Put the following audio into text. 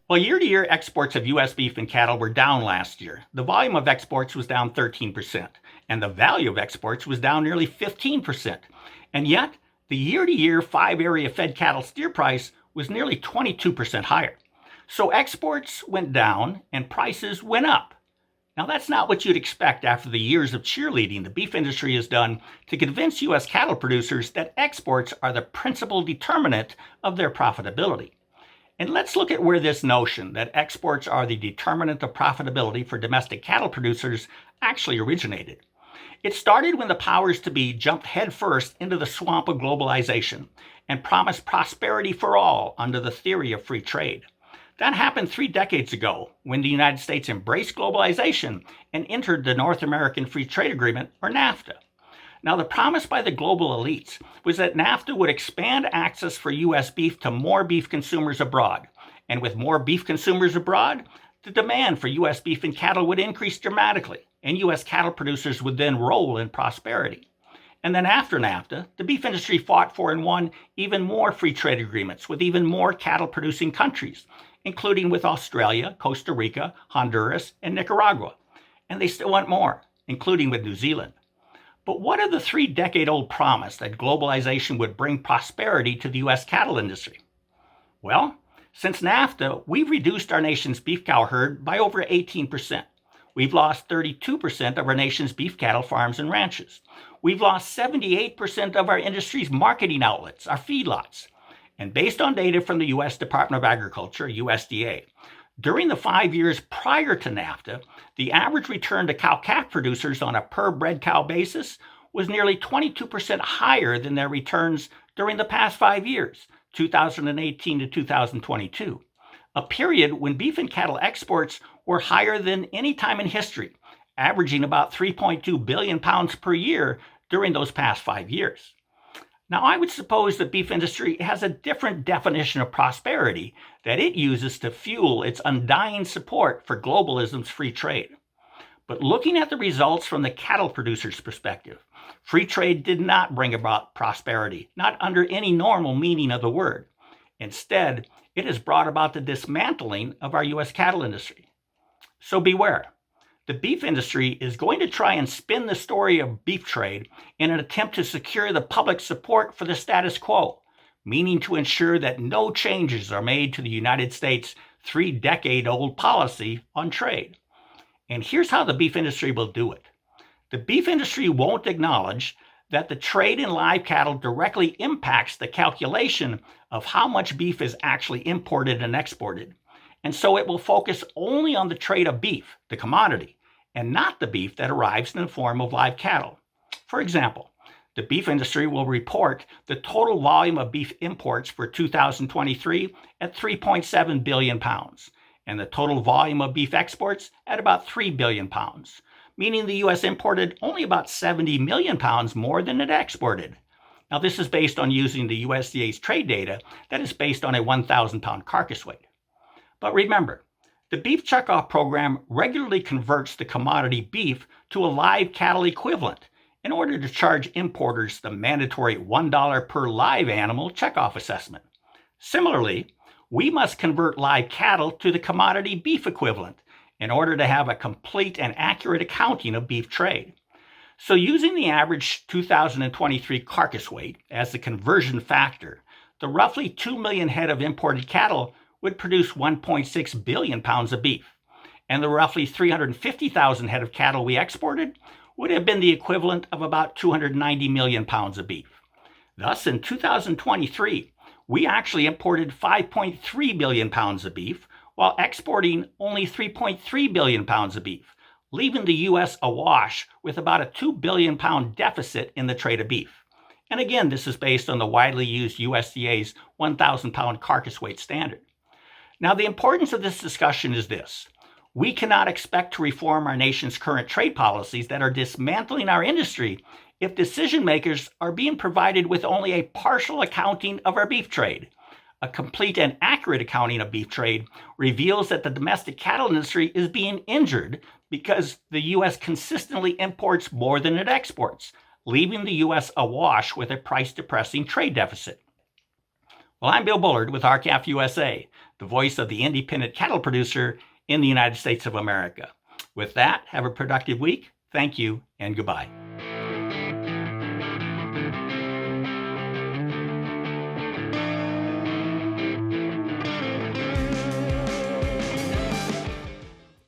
Well, year-to-year exports of U.S. beef and cattle were down last year. The volume of exports was down 13%, and the value of exports was down nearly 15%. And yet, the year-to-year five-area fed cattle steer price was nearly 22% higher. So exports went down and prices went up. Now, that's not what you'd expect after the years of cheerleading the beef industry has done to convince U.S. cattle producers that exports are the principal determinant of their profitability. And let's look at where this notion that exports are the determinant of profitability for domestic cattle producers actually originated. It started when the powers to be jumped headfirst into the swamp of globalization and promised prosperity for all under the theory of free trade. That happened 3 decades ago when the United States embraced globalization and entered the North American Free Trade Agreement, or NAFTA. Now, the promise by the global elites was that NAFTA would expand access for U.S. beef to more beef consumers abroad. And with more beef consumers abroad, the demand for U.S. beef and cattle would increase dramatically, and U.S. cattle producers would then roll in prosperity. And then after NAFTA, the beef industry fought for and won even more free trade agreements with even more cattle-producing countries, including with Australia, Costa Rica, Honduras, and Nicaragua. And they still want more, including with New Zealand. But what of the 3-decade-old promise that globalization would bring prosperity to the U.S. cattle industry? Well, since NAFTA, we've reduced our nation's beef cow herd by over 18%. We've lost 32% of our nation's beef cattle farms and ranches. We've lost 78% of our industry's marketing outlets, our feedlots. And based on data from the U.S. Department of Agriculture, USDA, during the 5 years prior to NAFTA, the average return to cow-calf producers on a per-bred cow basis was nearly 22% higher than their returns during the past 5 years, 2018 to 2022, a period when beef and cattle exports were higher than any time in history, averaging about 3.2 billion pounds per year during those past 5 years. Now, I would suppose the beef industry has a different definition of prosperity that it uses to fuel its undying support for globalism's free trade. But looking at the results from the cattle producer's perspective, free trade did not bring about prosperity, not under any normal meaning of the word. Instead, it has brought about the dismantling of our U.S. cattle industry. So beware. The beef industry is going to try and spin the story of beef trade in an attempt to secure the public support for the status quo, meaning to ensure that no changes are made to the United States' 3-decade-old policy on trade. And here's how the beef industry will do it. The beef industry won't acknowledge that the trade in live cattle directly impacts the calculation of how much beef is actually imported and exported. And so it will focus only on the trade of beef, the commodity, and not the beef that arrives in the form of live cattle. For example, the beef industry will report the total volume of beef imports for 2023 at 3.7 billion pounds, and the total volume of beef exports at about 3 billion pounds, meaning the U.S. imported only about 70 million pounds more than it exported. Now, this is based on using the USDA's trade data that is based on a 1,000-pound carcass weight. But remember, the beef checkoff program regularly converts the commodity beef to a live cattle equivalent in order to charge importers the mandatory $1 per live animal checkoff assessment. Similarly, we must convert live cattle to the commodity beef equivalent in order to have a complete and accurate accounting of beef trade. So using the average 2023 carcass weight as the conversion factor, the roughly 2 million head of imported cattle would produce 1.6 billion pounds of beef, and the roughly 350,000 head of cattle we exported would have been the equivalent of about 290 million pounds of beef. Thus, in 2023, we actually imported 5.3 billion pounds of beef, while exporting only 3.3 billion pounds of beef, leaving the U.S. awash with about a 2 billion pound deficit in the trade of beef. And again, this is based on the widely used USDA's 1,000 pound carcass weight standard. Now, the importance of this discussion is this. We cannot expect to reform our nation's current trade policies that are dismantling our industry if decision makers are being provided with only a partial accounting of our beef trade. A complete and accurate accounting of beef trade reveals that the domestic cattle industry is being injured because the U.S. consistently imports more than it exports, leaving the U.S. awash with a price-depressing trade deficit. Well, I'm Bill Bullard with RCAF USA, the voice of the independent cattle producer in the United States of America. With that, have a productive week. Thank you and goodbye.